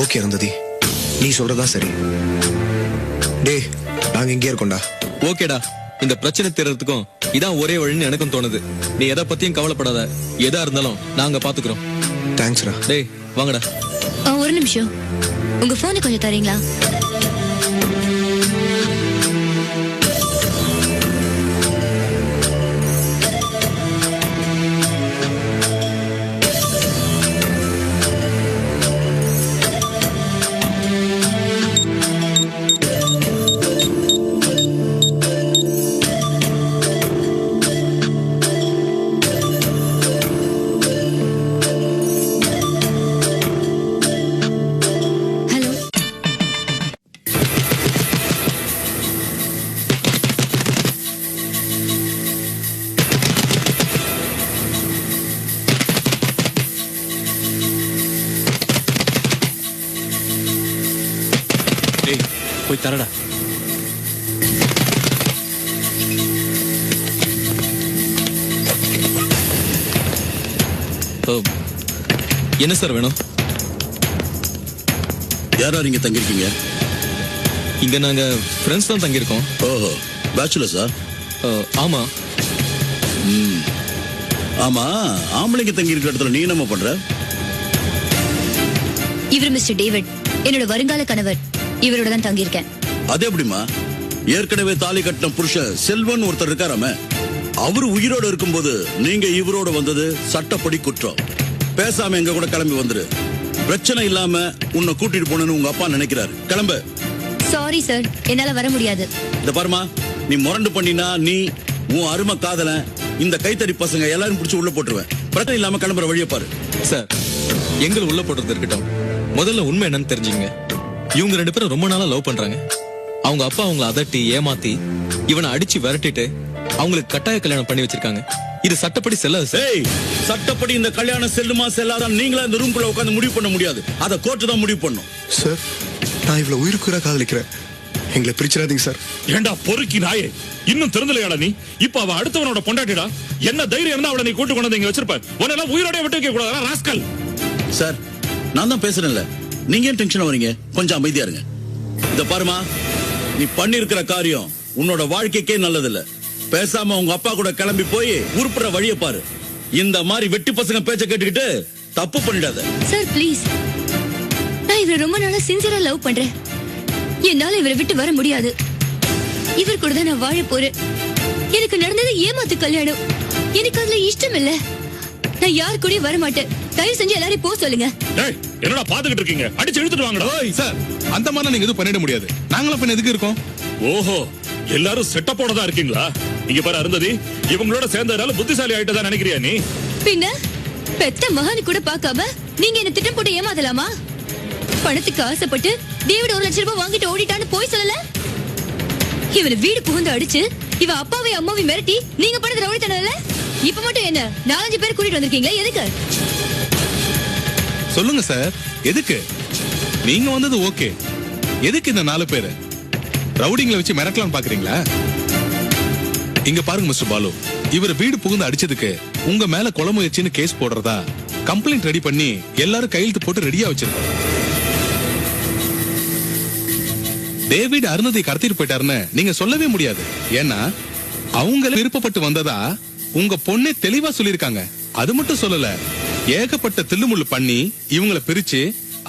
Okay Arundhati, நீ சொல்றதா சரி. டே, நாங்க இங்கே இருக்கோம்டா. ஓகேடா, இந்த பிரச்சனை தீர்றதுக்கும் இதான் ஒரே வழின்னு எனக்கும் தோணுது. நீ எதை பத்தியும் கவலைப்படாத, எதா இருந்தாலும் நாங்க பாத்துக்கிறோம். தேங்க்ஸ்டா. டேய் வாங்கடா. ஒரு நிமிஷம், உங்க போனை கொஞ்சம் தரீங்களா? போய் தரடா. என்ன சார் வேணும்? யாரா நீங்க தங்கிருக்கீங்க? இங்க நாங்க ஃப்ரெண்ட்ஸ் தான் தங்கியிருக்கோம். ஓஹோ, பேச்சுலர்ஸா? ஆமா. ஆமா, ஆம்பளைங்க தங்கி இருக்கிற இடத்துல நீ என்ன பண்ற? இவர் மிஸ்டர் டேவிட், என்னோட வருங்கால கணவர். இவரோட தான் தங்கியிருக்கேன். அது எப்படிமா? ஏற்கனவே தாலி கட்டின புருஷன் செல்வன் ஒருத்தர் இருக்காராம, அவரு உயிரோடு இருக்கும்போது நீங்க இவரோட வந்தது சட்டப்படி குற்றம். பேசாம எங்க கூட கிளம்பி வந்துரு. பிரச்சனை இல்லாம உன்னை கூட்டிட்டு போனு உங்க அப்பா நினைக்கிறாரு. கிளம்பு. சாரி சார், என்னால வர முடியாது. இந்த பாருமா, நீ முரண்டு பண்ணினா நீ, உன் அருமை காதலன், இந்த கைத்தறி பசங்க எல்லாரும் பிடிச்சி உள்ள போட்டுருவேன். பிரச்சனை இல்லாம கிளம்புற வழியை பாரு. சார், எங்களை உள்ள போடுறது இருக்கட்டும், முதல்ல உண்மை என்னன்னு தெரிஞ்சுங்க. இவங்க 2 பேரும் ரொம்ப நாளா லவ் பண்றாங்க. அவங்க அப்பா அவங்களை அதட்டி ஏமாத்தி இவனை அடிச்சு விரட்டிட்டு அவங்களுக்கு கட்டாய கல்யாணம் பண்ணி வச்சிருக்காங்க. இது சட்டப்படி செல்லாது சார். சட்டப்படி இந்த கல்யாணம் செல்லுமா செல்லாதான் நீங்களா இந்த ரூம்குள்ள உட்கார்ந்து முடிவு பண்ண முடியாது. அத கோர்ட் தான் முடிவு பண்ணும். சார், நான் இவ்வளவு உயிருக்குறா காதலிக்கிறேன். எங்களை பிரிச்சிடாதீங்க சார். ஏண்டா பொறுக்கி நாயே, இன்னும் திறந்தலையாடா நீ? இப்ப அவ அடுத்தவனோட பொண்டாட்டிடா. என்ன தைரியம் இருந்தா அவளை நீ கூட்டு கொண்டு வந்து இங்க வச்சிருப்ப? உன்னெல்லாம் உயிரோட விட்டு வைக்க கூடாதா ராஸ்கல்? சார், நான் தான் பேசுறேன்ல, நீங்க ஏன் டென்ஷன் வரீங்க? கொஞ்சம் அமைதியா இருங்க. இத பாருமா, நீ பண்ணிருக்கிற காரியம் உன்னோட வாழ்க்கைக்கே நல்லதில்ல. பேசாம உங்க அப்பா கூட கிளம்பி போய் உருப்புற வழியை பாரு. இந்த மாதிரி வெட்டி பசங்க பேச்ச கேட்டுக்கிட்டு தப்பு பண்ணிடாத. சார் ப்ளீஸ், நான் இவரை ரொம்ப நாளா சின்சியரா லவ் பண்றேன். என்னால இவரை விட்டு வர முடியாது. இவர் கூட தான் நான் வாழ போறேன். எனக்கு நடந்தது ஏமாத்து கல்யாணம். எனக்கு அதுல இஷ்டம் இல்ல. நான் யார் கூடயும் வர மாட்டேன். தயவு செஞ்சு எல்லாரையும் போக சொல்லுங்க. என்னடா பாத்துக்கிட்டு இருக்கீங்க? அடிச்சு இழுத்துட்டு வாங்கடா. சார், அந்த மாதிரி நீங்க எதுவும் பண்ணிட முடியாது. நாங்களும் பண்ண எதுக்கு இருக்கோம்? ஓஹோ, எல்லாரும் செட்டப்போட தான் இருக்கீங்களா? இங்க பாரு அருந்ததி, இவங்களோட சேர்ந்ததால புத்திசாலி ஆயிட்டதா நினைக்கிறியா நீ? பின்ன பெத்த மகன் கூட பார்க்காம நீங்க என்ன திட்டம் போட்டு ஏமாத்தலாமா? பணத்துக்கு ஆசைப்பட்டு டேவிட் 1 லட்சம் ரூபாய் வாங்கிட்டு ஓடிட்டான்னு போய் சொல்லல. இவனை வீடு புகுந்து அடிச்சு இவ அப்பாவை அம்மாவை மிரட்டி நீங்க பண்ணது ரவுடித்தனம் இல்ல? இப்ப மட்டும் என்ன 4-5 பேர் கூட்டிட்டு வந்திருக்கீங்களா? எதுக்கு? சொல்லுங்க சார், எதுக்கு நீங்க வந்தது? ஓகே, எதுக்கு இந்த 4 பேரு ரவுடிங்களை வச்சு மிரட்டலாம்னு பாக்குறீங்களா? இங்க பாருங்க மிஸ்டர் பாலு, இவர் வீடு புகுந்து அடிச்சதுக்கு உங்க மேல கொலை முயற்சின்னு கேஸ் போடுறதா கம்ப்ளைண்ட் ரெடி பண்ணி எல்லாரும் கையெழுத்து போட்டு ரெடியா வச்சிருக்கோம். டேவிட் அருந்ததி கடத்திட்டு போயிட்டாருன்னு நீங்க சொல்லவே முடியாது. ஏன்னா அவங்க விருப்பப்பட்டு வந்ததா உங்க பொண்ணே தெளிவா சொல்லிருக்காங்க. அது மட்டும் சொல்லல, ஏகப்பட்ட தில்லுமுள்ளு பண்ணி இவங்களை பிரிச்சு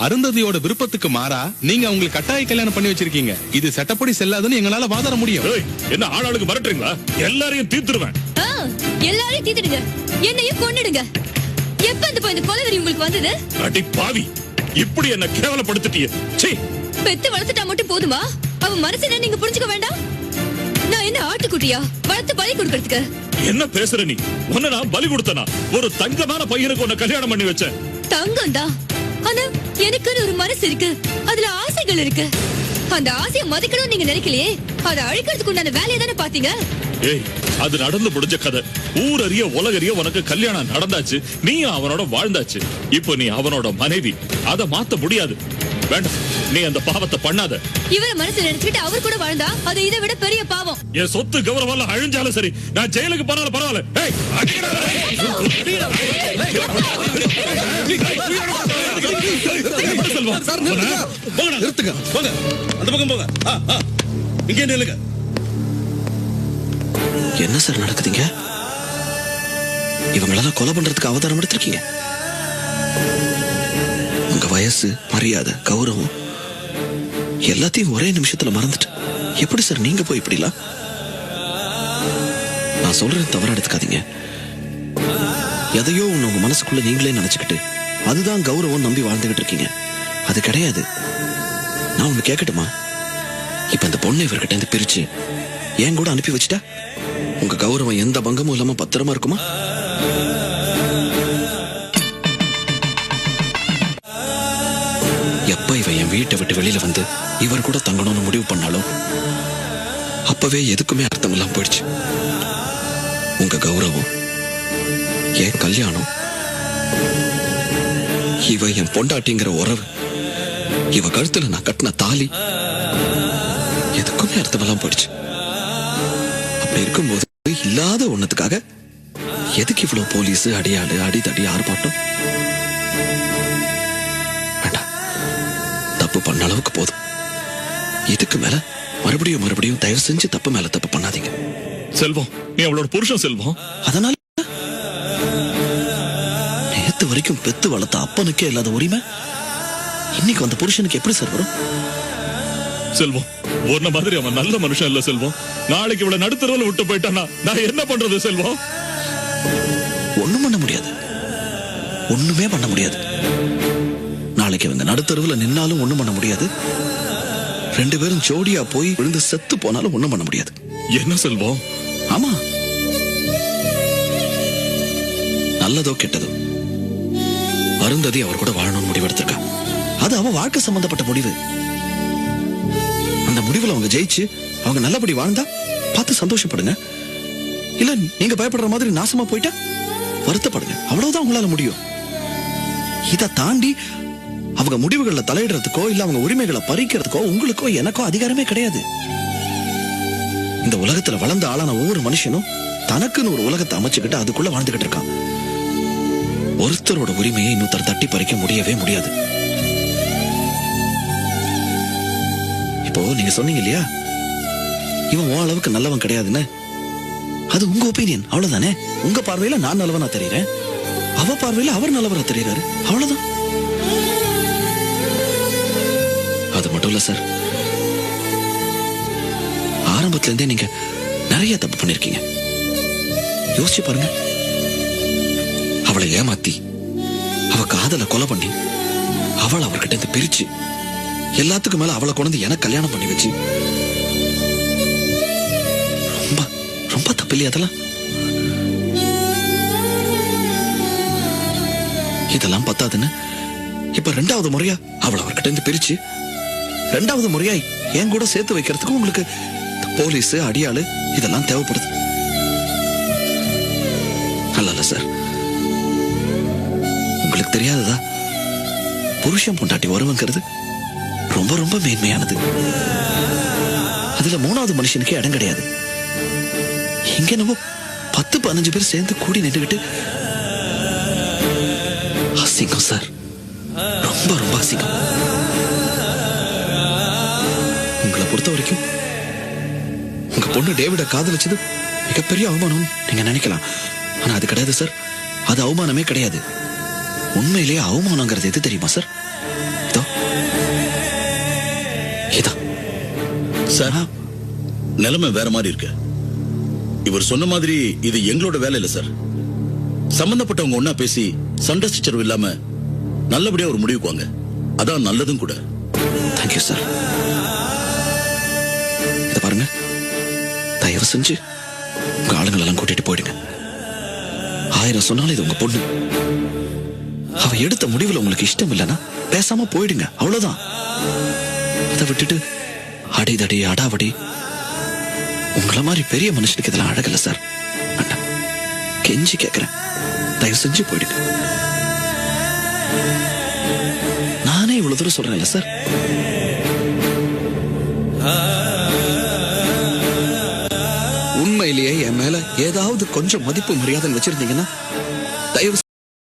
அருந்ததியோட விருப்பத்துக்கு மாறா நீங்க அவங்களுக்கு கட்டாய கல்யாணம் பண்ணி வச்சிருக்கீங்க. இது சட்டப்படி செல்லாதுன்னு எங்களால வாதாட முடியும். என்ன ஆளாளுக்கு மிரட்டுறீங்களா? எல்லாரையும் தீர்த்துருவேன். எல்லாரையும் தீர்த்துடுங்க, என்னையும் கொன்னுடுங்க. எப்ப இந்த கொலைவெறி உங்களுக்கு வந்தது? அடி பாவி, இப்படி என்ன கேவலப்படுத்திட்டியே. சீ, பெத்து வளர்த்துட்டா மட்டும் போதுமா? அவன் மனசை நீங்க புரிஞ்சுக்க வேண்டாம். நான் என்ன ஆட்டுக்குட்டியா வளர்த்து பலி கொடுக்கறதுக்கு? என்ன பேசுற நீ? உன்னை நான் பலி கொடுத்தனா? ஒரு தங்கமான பையனுக்கு உன்னை கல்யாணம் பண்ணி வச்சேன். தங்கம் தான், ஆனா எனக்குன்னு ஒரு மனசு இருக்கு, அதுல ஆசைகள் இருக்கு. அந்த ஆசையை மதிக்கணும் நீங்க நினைக்கலையே, அதை அழிக்கிறதுக்கு உண்டான வேலையை தானே பாத்தீங்க. ஏய், அது நடந்து முடிஞ்ச கதை. ஊரறிய உலகறிய உனக்கு கல்யாணம் நடந்தாச்சு, நீயும் அவனோட வாழ்ந்தாச்சு. இப்போ நீ அவனோட மனைவி, அதை மாத்த முடியாது. வேண்டாம், நீ அந்த பாவத்தை பண்ணாத. இவர மனசு நினைச்சுக்கிட்டு அவர் கூட வாழ்ந்தா அது இதை விட பெரிய பாவம். என் சொத்து கௌரவம் அழிஞ்சாலும் சரி, நான் ஜெயிலுக்கு போனாலும் பரவாயில்ல. செல்வம். சார், நிறுத்துங்க. போங்கடா, நிறுத்துங்க. போங்க அந்த பக்கம் போங்க. இங்கே நில்லுங்க. என்ன சார் நடக்குதுங்க? இவங்களெல்லாம் கொலை பண்றதுக்கு அவதாரம் எடுத்திருக்கீங்க. உங்க வயசு, மரியாதை, கௌரவம் எல்லாத்தையும் ஒரே நிமிஷத்துல மறந்துட்டு எப்படி சார் நீங்க போய் இப்படிலாம்? நான் சொல்றேன், தவறா எடுத்துக்காதீங்க. எதையோ ஒண்ணு உங்க மனசுக்குள்ள நீங்களே நினைச்சுக்கிட்டு அதுதான் கௌரவம் நம்பி வாழ்ந்துகிட்டு இருக்கீங்க. அது கிடையாது. நான் ஒண்ணு கேட்கட்டுமா? இப்ப இந்த பொண்ணை இவர்கிட்ட இருந்து பிரிச்சு ஏன் கூட அனுப்பி வச்சுட்டா உங்க கௌரவம் எந்த பங்கமும் இல்லாம பத்திரமா இருக்குமா? எப்ப இவன் என் வீட்டை விட்டு வெளியில வந்து இவர் கூட தங்கணும்னு முடிவு பண்ணாலும் அப்பவே எதுக்குமே அர்த்தம் இல்லாம போயிடுச்சு. உங்க கௌரவம், என் கல்யாணம், இவ என் பொண்டாட்டிங்கிற உறவு, இவ கழுத்துல நான் கட்டின தாலி எதுக்குமே அர்த்தம் இல்லாம போயிடுச்சு. அப்படி இருக்கும்போது இல்லாத ஒண்ணுத்துக்காக எதுக்கு இவ்வளவு போலீஸ், அடியாளு, அடிதடி, ஆர்ப்பாட்டம்? வேண்டாம், தப்பு பண்ண அளவுக்கு போதும். இதுக்கு மேல மறுபடியும் மறுபடியும் தயவு செஞ்சு தப்பு மேல தப்பு பண்ணாதீங்க. செல்வம், நீ அவளோட புருஷன் செல்வம். அதனால நேத்து வரைக்கும் பெத்து வளர்த்த அப்பனுக்கே இல்லாத உரிமை இன்னைக்கு வந்த புருஷனுக்கு எப்படி சார் வரும்? செல்வம், உன்ன மாதிரி அவன் நல்ல மனுஷன் இல்ல செல்வம். நாளைக்கு இவளை நடுத்தரவுல விட்டு போயிட்டானா நான் என்ன பண்றது செல்வம்? ஒண்ணும் பண்ண முடியாது, ஒண்ணுமே பண்ண முடியாது. நாளைக்கு இவங்க நடுத்தருவுல நின்னாலும் ஒண்ணும் பண்ண முடியாது. ரெண்டு பேரும் ஜோடியா போய் விழுந்து செத்து போனாலும் ஒண்ணும் பண்ண முடியாது. என்ன செல்வம்? ஆமா, நல்லதோ கெட்டதோ அருந்ததி அவர் கூட வாழணும்னு முடிவெடுத்திருக்கா. அது அவ வாழ்க்கை சம்பந்தப்பட்ட முடிவு. அந்த முடிவுல அவங்க ஜெயிச்சு அவங்க நல்லபடி வாழ்ந்தா பார்த்து சந்தோஷப்படுங்க. இல்ல நீங்க பயப்படுற மாதிரி நாசமா போயிட்டா வருத்தப்படுங்க. அவ்வளவுதான் உங்களால முடியும். இதை தாண்டி அவங்க முடிவுகள்ல தலையிடுறதுக்கோ இல்ல அவங்க உரிமைகளை பறிக்கிறதுக்கோ உங்களுக்கோ எனக்கோ அதிகாரமே கிடையாது. இந்த உலகத்துல வளர்ந்த ஆளான ஒவ்வொரு மனுஷனும் தனக்குன்னு ஒரு உலகத்தை அமைச்சுக்கிட்டு அதுக்குள்ள வாழ்ந்துகிட்டு இருக்கான். ஒருத்தரோட உரிமையை இன்னொருத்தர் தட்டி பறிக்க முடியவே முடியாது. இப்போ நீங்க சொன்னீங்க இல்லையா, இவன் உன் அளவுக்கு நல்லவன் கிடையாதுன்னு. அது உங்க ஒப்பீனியன், அவ்வளவுதானே. உங்க பார்வையில நான் நல்லவனா தெரியுறேன், அவ பார்வையில அவர் நல்லவரா தெரியுறாரு, அவ்வளவுதான். அது மட்டும் இல்ல சார், ஆரம்பத்துல இருந்தே நீங்க நிறைய தப்பு பண்ணிருக்கீங்க. யோசிச்சு பாருங்க. அவளை ஏமாத்தி, அவ காதலை கொலை பண்ணி, அவளை அவர்கிட்ட இருந்து பிரிச்சு, எல்லாத்துக்கும் மேல அவளை கொண்டு எனக்கு கல்யாணம் பண்ணி வச்சு, ரொம்ப ரொம்ப தப்பு இல்லையா அதெல்லாம்? இதெல்லாம் பத்தாதுன்னு இப்ப ரெண்டாவது முறையா அவளை அவர்கிட்ட இருந்து பிரிச்சு ரெண்டாவது முறையா என் கூட சேர்த்து வைக்கிறதுக்கு உங்களுக்கு போலீஸ், அடியாளு இதெல்லாம் தேவைப்படுது. அல்ல சார், உங்களுக்கு தெரியாததா? புருஷன் பொண்டாட்டி உறவுங்கிறது ரொம்ப ரொம்ப மேன்மையானது. அதுல மூணாவது மனுஷனுக்கே இடம் கிடையாது. இங்க நம்ம 10-15 பேர் சேர்ந்து கூடி நின்றுகிட்டு அசிங்கம் சார், ரொம்ப ரொம்ப அசிங்கம். உங்களை பொறுத்த வரைக்கும் உங்க பொண்ணு டேவிட காதலிச்சது மிகப்பெரிய அவமானம் நீங்க நினைக்கலாம். ஆனா அது கிடையாது சார், அது அவமானமே கிடையாது. உண்மையிலேயே அவமானங்கிறது எது தெரியுமா சார்? இதோ இதா சார், நிலைமை வேற மாதிரி இருக்கு. இவர் சொன்ன மாதிரி இது எங்களோட வேலை இல்ல சார். சம்பந்தப்பட்டவங்க ஒன்னா பேசி சண்டை சச்சரவு இல்லாம நல்லபடியா ஒரு முடிவுக்கு வாங்க. அதான் நல்லதும் கூட. Thank you sir. இத பாருங்க, தயவு செஞ்சு உங்க ஆளுங்களெல்லாம் கூட்டிட்டு போயிடுங்க. 1000 சொன்னாலும் இது உங்க பொண்ணு. அவ எடுத்த முடிவுல உங்களுக்கு இஷ்டம் இல்லைன்னா பேசாம போயிடுங்க, அவ்வளவுதான். அதை விட்டுட்டு அடிதடி, அடாவடி, உங்களை மாதிரி பெரிய மனுஷனுக்கு இதெல்லாம் அழகல சார். வேண்டாம், கெஞ்சி கேட்கிறேன், தயவு செஞ்சு போயிடுங்க. நானே இவ்வளவு தூரம் சொல்றேன்ல சார். உண்மையிலேயே என் மேல ஏதாவது கொஞ்சம் மதிப்பு மரியாதை வச்சிருந்தீங்கன்னா